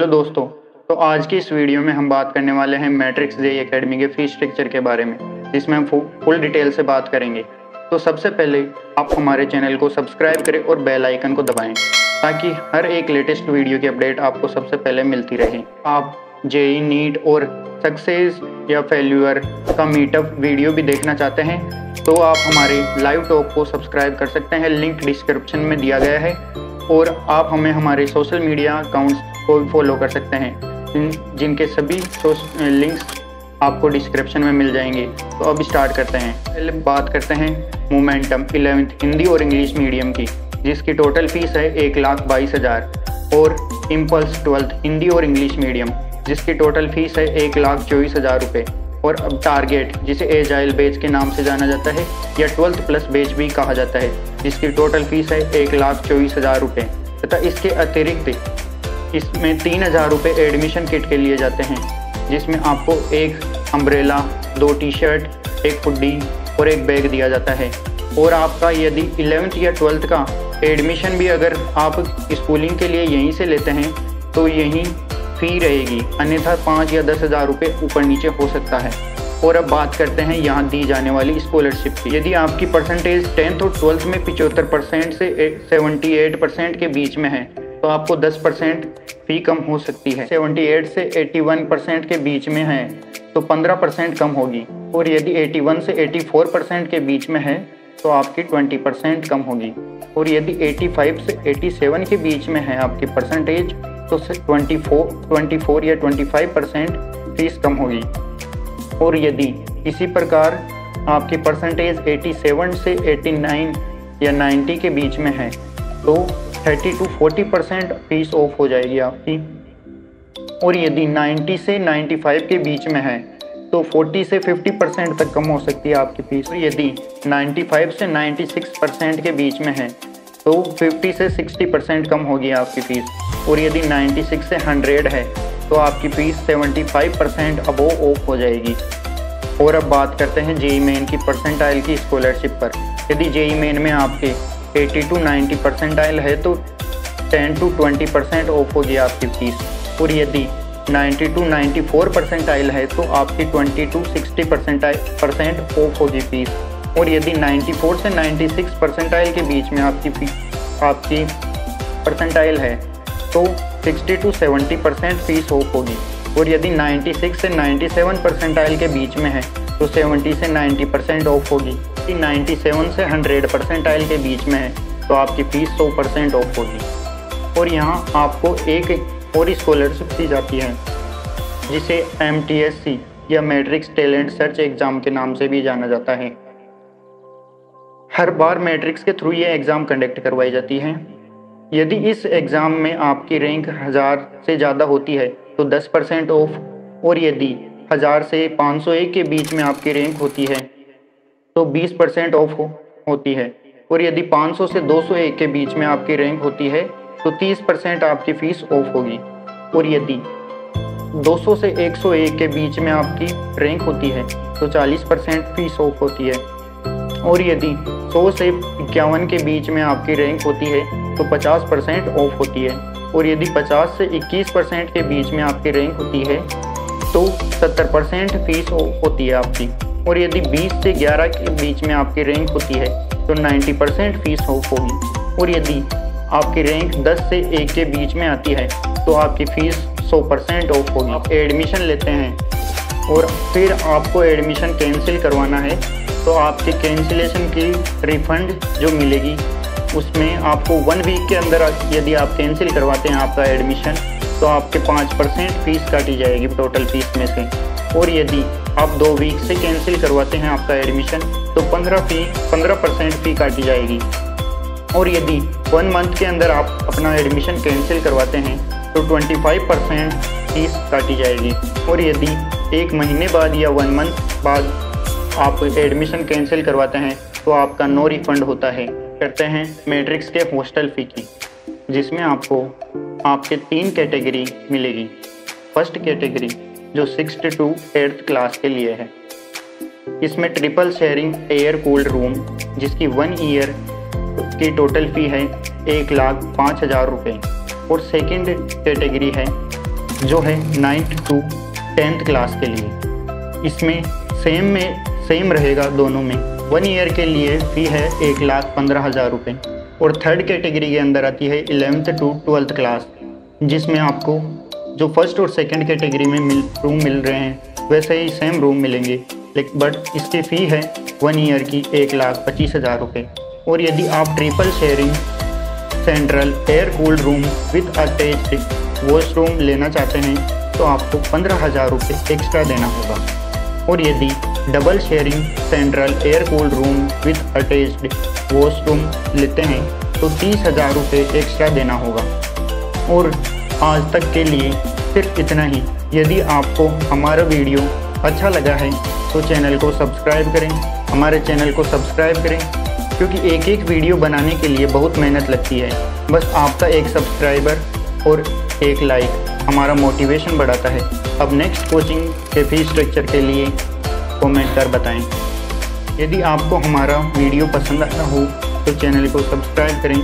दोस्तों, तो आज की इस वीडियो में हम बात करने वाले हैं मैट्रिक्स जेईई एकेडमी के फीस स्ट्रक्चर के बारे में, जिसमें हम फुल डिटेल से बात करेंगे। तो सबसे पहले आप हमारे चैनल को सब्सक्राइब करें और बेल आइकन को दबाएं ताकि हर एक लेटेस्ट वीडियो की अपडेट आपको सबसे पहले मिलती रहे। आप जेईई, नीट और सक्सेस या फेल्यूर का मीटअप वीडियो भी देखना चाहते हैं तो आप हमारे लाइव टॉक को सब्सक्राइब कर सकते हैं, लिंक डिस्क्रिप्शन में दिया गया है। और आप हमें हमारे सोशल मीडिया अकाउंट्स को भी फॉलो कर सकते हैं, जिनके सभी लिंक्स आपको डिस्क्रिप्शन में मिल जाएंगे। तो अब स्टार्ट करते हैं। पहले बात करते हैं मोमेंटम 11th हिंदी और इंग्लिश मीडियम की, जिसकी टोटल फीस है 1,22,000। और इम्पल्स 12th हिंदी और इंग्लिश मीडियम, जिसकी टोटल फीस है 1,24,000 रुपये। और अब टारगेट, जिसे एजाइल बैच के नाम से जाना जाता है या 12th प्लस बैच भी कहा जाता है, जिसकी टोटल फीस है 1,24,000 रुपये। तथा इसके अतिरिक्त इसमें 3,000 रुपये एडमिशन किट के लिए जाते हैं, जिसमें आपको एक अम्ब्रेला, 2 टी-शर्ट, एक हुडी और एक बैग दिया जाता है। और आपका यदि 11th या 12th का एडमिशन भी अगर आप स्कूलिंग के लिए यहीं से लेते हैं तो यहीं फ़ी रहेगी, अन्यथा 5 या 10,000 रुपये ऊपर नीचे हो सकता है। और अब बात करते हैं यहाँ दी जाने वाली स्कॉलरशिप की। यदि आपकी परसेंटेज 10th और 12th में 75% से 78% के बीच में है तो आपको 10% फ़ी कम हो सकती है। 78 से 81% के बीच में है तो 15% कम होगी। और यदि 81 से 84% के बीच में है तो आपकी 20% कम होगी। और यदि 85 से 87 के बीच में है आपकी परसेंटेज तो 24 या 25% फीस कम होगी। और यदि इसी प्रकार आपकी परसेंटेज 87 से 89 या 90 के बीच में है तो 30 to 40% फीस ऑफ हो जाएगी आपकी। और यदि 90 से 95 के बीच में है तो 40 से 50% तक कम हो सकती है आपकी फीस। और यदि 95 से 96% के बीच में है तो 50 से 60% कम होगी आपकी फ़ीस। और यदि 96 से 100 है तो आपकी फ़ीस 75% अबोव ऑफ हो जाएगी। और अब बात करते हैं जेईई मेन की परसेंटाइल की स्कॉलरशिप पर। यदि जेईई मेन में आपके 80 to 90 परसेंटाइल है तो 10 to 20% ऑफ होगी आपकी फ़ीस। और यदि 90 to 94 परसेंटाइल है तो आपकी 20 to 60% ऑफ होगी फ़ीस। और यदि 94 से 96 परसेंटाइल के बीच में आपकी परसेंटाइल है तो 60 to 70% फीस ऑफ होगी। और यदि 96 से 97 परसेंटाइल के बीच में है तो 70 से 90% ऑफ होगी। यदि 97 से 100 परसेंटाइल के बीच में है तो आपकी फ़ीस 100% ऑफ होगी। और यहाँ आपको एक और स्कॉलरशिप दी जाती है, जिसे MTSC या मैट्रिक्स टैलेंट सर्च एग्ज़ाम के नाम से भी जाना जाता है। हर बार मैट्रिक्स के थ्रू ये एग्ज़ाम कंडक्ट करवाई जाती है। यदि इस एग्ज़ाम में आपकी रैंक 1000 से ज़्यादा होती है तो 10% ऑफ। और यदि 1000 से 501 के बीच में आपकी रैंक होती है तो 20% ऑफ होती है। और यदि 500 से 201 के बीच में आपकी रैंक होती है तो 30% आपकी फ़ीस ऑफ होगी। और यदि 200 से 101 के बीच में आपकी रैंक होती है तो 40% फ़ीस ऑफ होती है। और यदि 100 से 51 के बीच में आपकी रैंक होती है तो 50% ऑफ होती है। और यदि 50 से 21% के बीच में आपकी रैंक होती है तो 70% फीस ऑफ होती है आपकी। और यदि 20 से 11 के बीच में आपकी रैंक होती है तो 90% फीस ऑफ होगी। और यदि आपकी रैंक 10 से 1 के बीच में आती है तो आपकी फ़ीस 100% ऑफ होगी। आप एडमिशन लेते हैं और फिर आपको एडमिशन कैंसिल करवाना है तो आपके कैंसिलेशन की रिफ़ंड जो मिलेगी उसमें आपको 1 वीक के अंदर यदि आप कैंसिल करवाते हैं आपका एडमिशन तो आपके 5% फ़ीस काटी जाएगी टोटल फ़ीस में से। और यदि आप 2 वीक से कैंसिल करवाते हैं आपका एडमिशन तो 15% फ़ी काटी जाएगी। और यदि 1 मंथ के अंदर आप अपना एडमिशन कैंसिल करवाते हैं तो 25% फ़ीस काटी जाएगी। और यदि 1 महीने बाद या 1 मंथ बाद आप एडमिशन कैंसिल करवाते हैं तो आपका नो रिफ़ंड होता है। करते हैं मैट्रिक्स के हॉस्टल फ़ी की, जिसमें आपको आपके 3 कैटेगरी मिलेगी। फर्स्ट कैटेगरी जो 6th to 8th क्लास के लिए है, इसमें triple sharing air cooled room, जिसकी 1 ईयर की टोटल फ़ी है 1,05,000 रुपये। और सेकंड कैटेगरी है जो है 9th to 10th क्लास के लिए। इसमें सेम रहेगा दोनों में। 1 ईयर के लिए फ़ी है 1,15,000 रुपये और थर्ड कैटेगरी के अंदर आती है 11th to 12th क्लास, जिसमें आपको जो फर्स्ट और सेकंड कैटेगरी में रूम मिल रहे हैं वैसे ही सेम रूम मिलेंगे, लेकिन बट इसकी फ़ी है 1 ईयर की 1,25,000 रुपये। और यदि आप triple sharing central air cooled room with attached washroom लेना चाहते हैं तो आपको 15,000 रुपये एक्स्ट्रा देना होगा। और यदि double sharing central air cooled room with attached washroom लेते हैं तो 30,000 रुपये एक्स्ट्रा देना होगा। और आज तक के लिए सिर्फ इतना ही। यदि आपको हमारा वीडियो अच्छा लगा है तो चैनल को सब्सक्राइब करें, हमारे चैनल को सब्सक्राइब करें, क्योंकि एक एक वीडियो बनाने के लिए बहुत मेहनत लगती है। बस आपका एक सब्सक्राइबर और एक लाइक हमारा मोटिवेशन बढ़ाता है। अब नेक्स्ट कोचिंग के फीस स्ट्रक्चर के लिए कमेंट कर बताएं। यदि आपको हमारा वीडियो पसंद आया हो तो चैनल को सब्सक्राइब करें,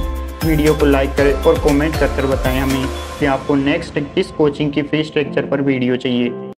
वीडियो को लाइक करें और कमेंट कर बताएं हमें कि आपको नेक्स्ट किस कोचिंग की फीस स्ट्रक्चर पर वीडियो चाहिए।